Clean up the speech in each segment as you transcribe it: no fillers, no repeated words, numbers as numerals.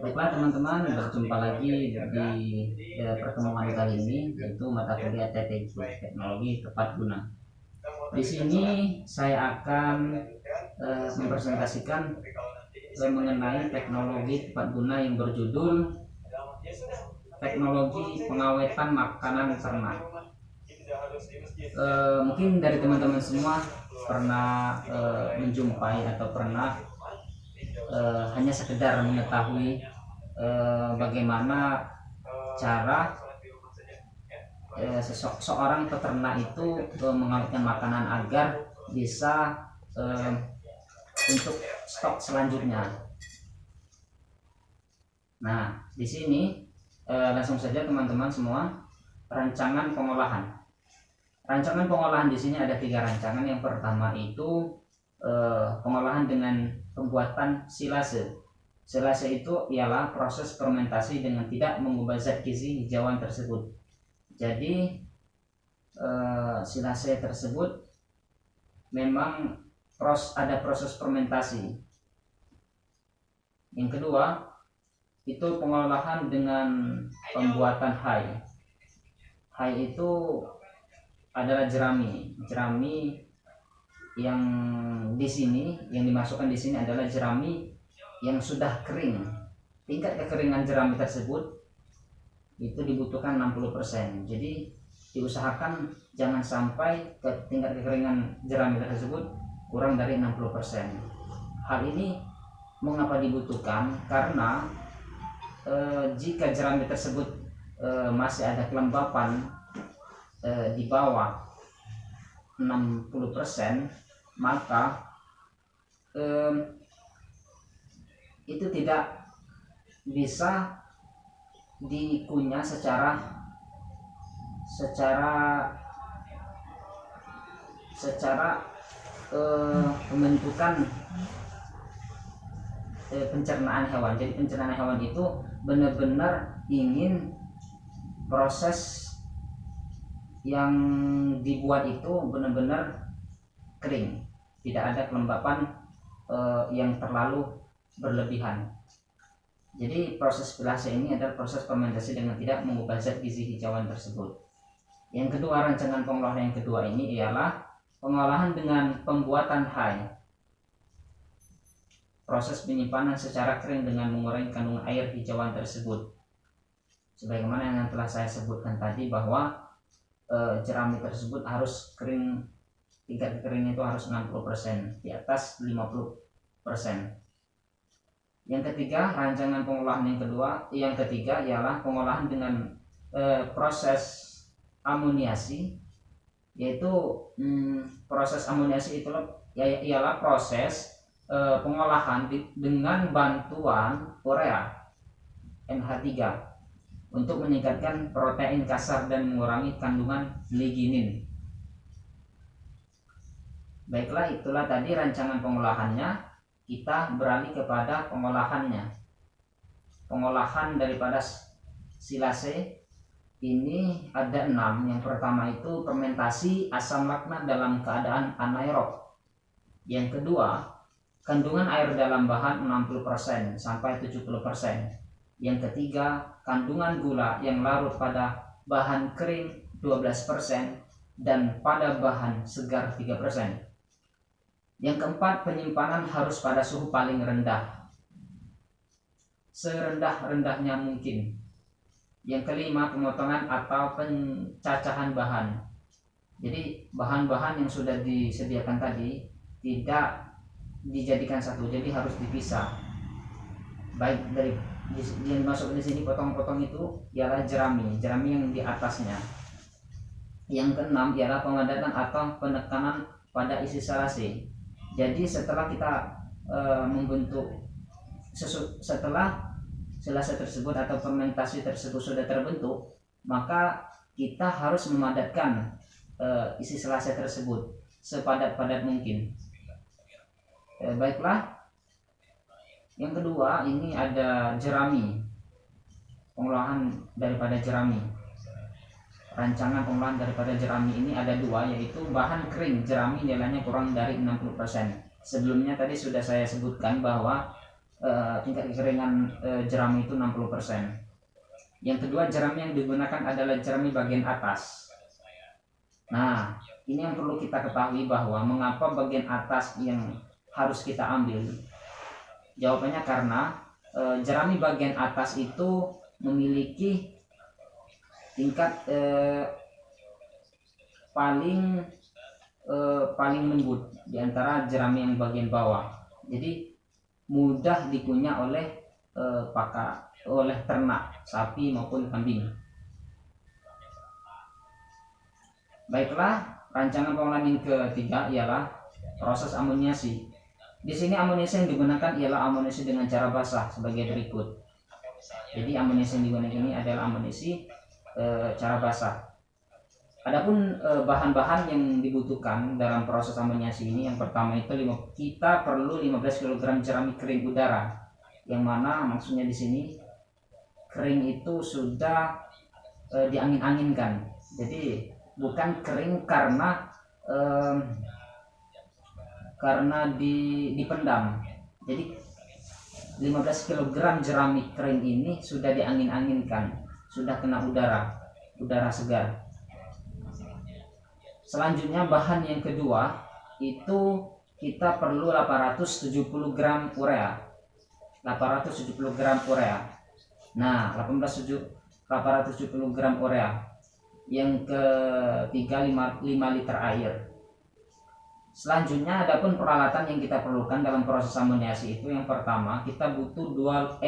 Baiklah teman-teman, berjumpa lagi di pertemuan kali ini, yaitu mata kuliah TTG, Teknologi Tepat Guna. Di sini saya akan mempresentasikan mengenai teknologi tepat guna yang berjudul teknologi pengawetan makanan ternak. Mungkin dari teman-teman semua pernah menjumpai atau pernah hanya sekedar mengetahui bagaimana cara seorang peternak itu mengawetkan makanan agar bisa untuk stok selanjutnya. Nah, di sini langsung saja teman-teman semua, rancangan pengolahan. Rancangan pengolahan di sini ada 3 rancangan. Yang pertama itu pengolahan dengan pembuatan silase. Silase itu ialah proses fermentasi dengan tidak mengubah zat gizi hijauan tersebut. Jadi silase tersebut memang ada proses fermentasi. Yang kedua itu pengolahan dengan pembuatan hay. Hay itu adalah jerami. Jerami yang di sini, yang dimasukkan di sini adalah jerami yang sudah kering. Tingkat kekeringan jerami tersebut itu dibutuhkan 60%. Jadi diusahakan jangan sampai tingkat kekeringan jerami tersebut kurang dari 60%. Hal ini mengapa dibutuhkan? Karena jika jerami tersebut masih ada kelembapan di bawah 60%, maka itu tidak bisa dikunyah secara pembentukan pencernaan hewan. Jadi pencernaan hewan itu benar-benar ingin proses yang dibuat itu benar-benar kering, tidak ada kelembapan yang terlalu berlebihan. Jadi proses silase ini adalah proses fermentasi dengan tidak mengubah zat gizi hijauan tersebut. Yang kedua, rancangan pengolahan yang kedua ini ialah pengolahan dengan pembuatan hay. Proses penyimpanan secara kering dengan mengurangi kandungan air hijauan tersebut. Sebagaimana yang telah saya sebutkan tadi bahwa jerami tersebut harus kering, tingkat keringnya itu harus 60%, di atas 50%. Yang ketiga, rancangan pengolahan yang ketiga ialah pengolahan dengan proses amoniasi, yaitu proses amoniasi itu ialah proses pengolahan dengan bantuan urea NH3 untuk meningkatkan protein kasar dan mengurangi kandungan liginin. Baiklah, itulah tadi rancangan pengolahannya. Kita beralih kepada pengolahannya. Pengolahan daripada silase ini ada 6. Yang pertama itu fermentasi asam laknat dalam keadaan anaerob. Yang kedua, kandungan air dalam bahan 60% sampai 70%. Yang ketiga, kandungan gula yang larut pada bahan kering 12% dan pada bahan segar 3%. Yang keempat, penyimpanan harus pada suhu paling rendah, serendah-rendahnya mungkin. Yang kelima, pemotongan atau pencacahan bahan. Jadi bahan-bahan yang sudah disediakan tadi tidak dijadikan satu, jadi harus dipisah. Baik dari yang masuk di sini potong-potong itu ialah jerami yang di atasnya. Yang keenam ialah pemadatan atau penekanan pada isi silase. Jadi setelah kita setelah silase tersebut atau fermentasi tersebut sudah terbentuk, maka kita harus memadatkan isi silase tersebut sepadat-padat mungkin. Baiklah, yang kedua ini ada jerami, pengolahan daripada jerami. Rancangan pengolahan daripada jerami ini ada 2, yaitu bahan kering jerami nilainya kurang dari 60%. Sebelumnya tadi sudah saya sebutkan bahwa tingkat kekeringan jerami itu 60%. Yang kedua, jerami yang digunakan adalah jerami bagian atas. Nah, ini yang perlu kita ketahui bahwa mengapa bagian atas yang harus kita ambil. Jawabannya karena jerami bagian atas itu memiliki tingkat paling lembut di antara jerami yang bagian bawah. Jadi mudah dikunyah oleh oleh ternak sapi maupun kambing. Baiklah, rancangan pengolahan yang ketiga ialah proses amoniasi. Di sini amoniasi yang digunakan ialah amoniasi dengan cara basah sebagai berikut. Jadi amoniasi yang digunakan ini adalah amoniasi cara basah. Adapun bahan-bahan yang dibutuhkan dalam proses amoniasi ini, yang pertama itu kita perlu 15 kg jerami kering udara. Yang mana maksudnya di sini kering itu sudah diangin-anginkan. Jadi bukan kering karena dipendam. Jadi 15 kg jerami kering ini sudah diangin-anginkan, sudah kena udara segar. Selanjutnya bahan yang kedua itu kita perlu 870 gram urea. 870 gram urea. Nah, 870 gram urea. Yang ketiga 5 liter air. Selanjutnya adapun peralatan yang kita perlukan dalam proses amoniasi itu, yang pertama kita butuh 2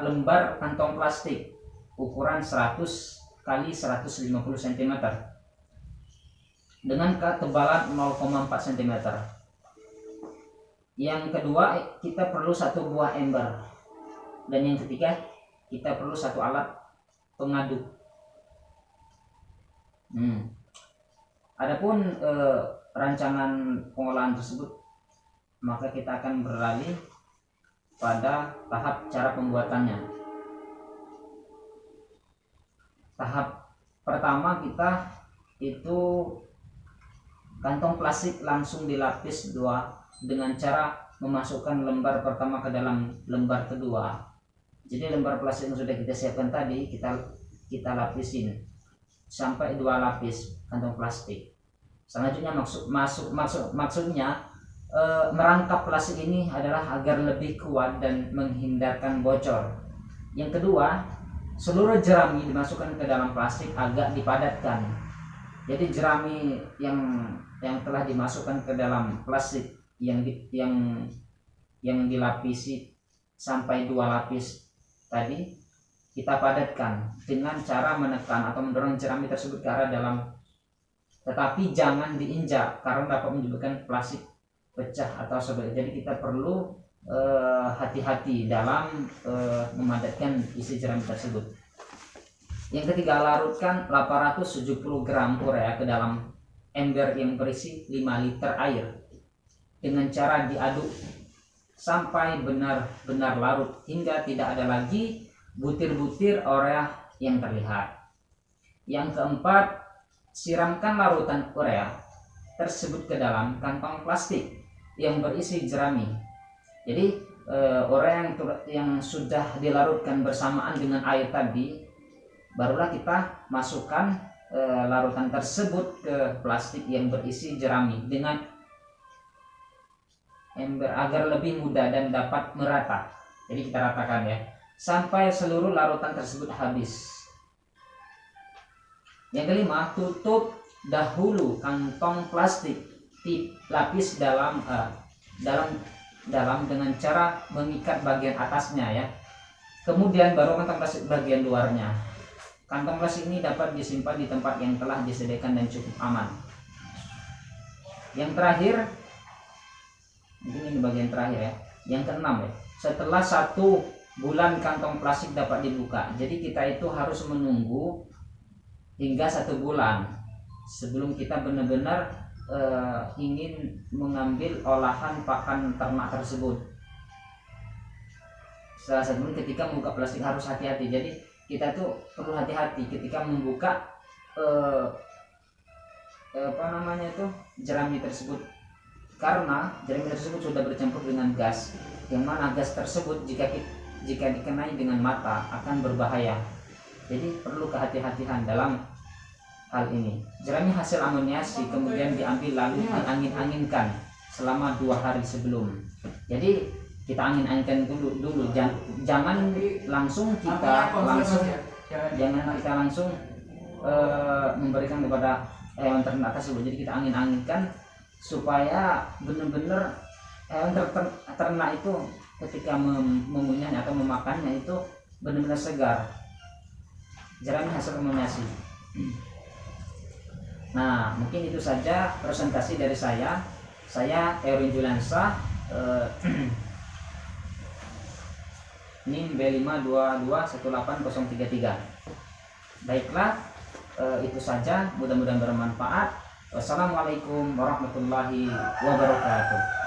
lembar kantong plastik ukuran 100 x 150 cm dengan ketebalan 0,4 cm. Yang kedua kita perlu 1 buah ember, dan yang ketiga kita perlu 1 alat pengaduk. Adapun rancangan pengolahan tersebut, maka kita akan beralih pada tahap cara pembuatannya. Tahap pertama kita itu kantong plastik langsung dilapis 2 dengan cara memasukkan lembar pertama ke dalam lembar kedua. Jadi lembar plastik yang sudah kita siapkan tadi kita lapisin sampai 2 lapis kantong plastik. Selanjutnya maksudnya merangkap plastik ini adalah agar lebih kuat dan menghindarkan bocor. Yang kedua, seluruh jerami dimasukkan ke dalam plastik agak dipadatkan. Jadi jerami yang telah dimasukkan ke dalam plastik yang dilapisi sampai 2 lapis tadi kita padatkan dengan cara menekan atau mendorong jerami tersebut ke arah dalam, tetapi jangan diinjak karena dapat menyebabkan plastik pecah atau sebagainya. Jadi kita perlu hati-hati dalam memadatkan isi jerami tersebut. Yang ketiga, larutkan 870 gram urea ke dalam ember yang berisi 5 liter air dengan cara diaduk sampai benar-benar larut hingga tidak ada lagi butir-butir urea yang terlihat. Yang keempat, siramkan larutan urea tersebut ke dalam kantong plastik yang berisi jerami. Jadi urea yang sudah dilarutkan bersamaan dengan air tadi, barulah kita masukkan larutan tersebut ke plastik yang berisi jerami dengan ember agar lebih mudah dan dapat merata. Jadi kita ratakan ya sampai seluruh larutan tersebut habis. Yang kelima, tutup dahulu kantong plastik lapis dalam dengan cara mengikat bagian atasnya ya. Kemudian baru kantong plastik bagian luarnya. Kantong plastik ini dapat disimpan di tempat yang telah disediakan dan cukup aman. Yang terakhir, ini bagian terakhir ya. Yang keenam ya, setelah 1 bulan kantong plastik dapat dibuka. Jadi kita itu harus menunggu hingga 1 bulan sebelum kita benar-benar ingin mengambil olahan pakan ternak tersebut. Salah satunya ketika membuka plastik harus hati-hati. Jadi kita tuh perlu hati-hati ketika membuka jerami tersebut, karena jerami tersebut sudah bercampur dengan gas yang mana gas tersebut jika dikenai dengan mata akan berbahaya. Jadi perlu kehati-hatian dalam hal ini. Jerami hasil amoniasi kemudian diambil lalu diangin-anginkan selama 2 hari sebelum. Jadi kita angin-anginkan dulu. Jangan langsung kita memberikan kepada hewan ternak tersebut. Jadi kita angin-anginkan supaya benar-benar hewan ternak itu ketika mengunyahnya atau memakannya itu benar-benar segar. Jerami hasil amoniasi. Nah, mungkin itu saja presentasi dari saya. Saya Eurin Juliansyah, NIM B522180033. Baiklah, itu saja. Mudah-mudahan bermanfaat. Wassalamualaikum warahmatullahi wabarakatuh.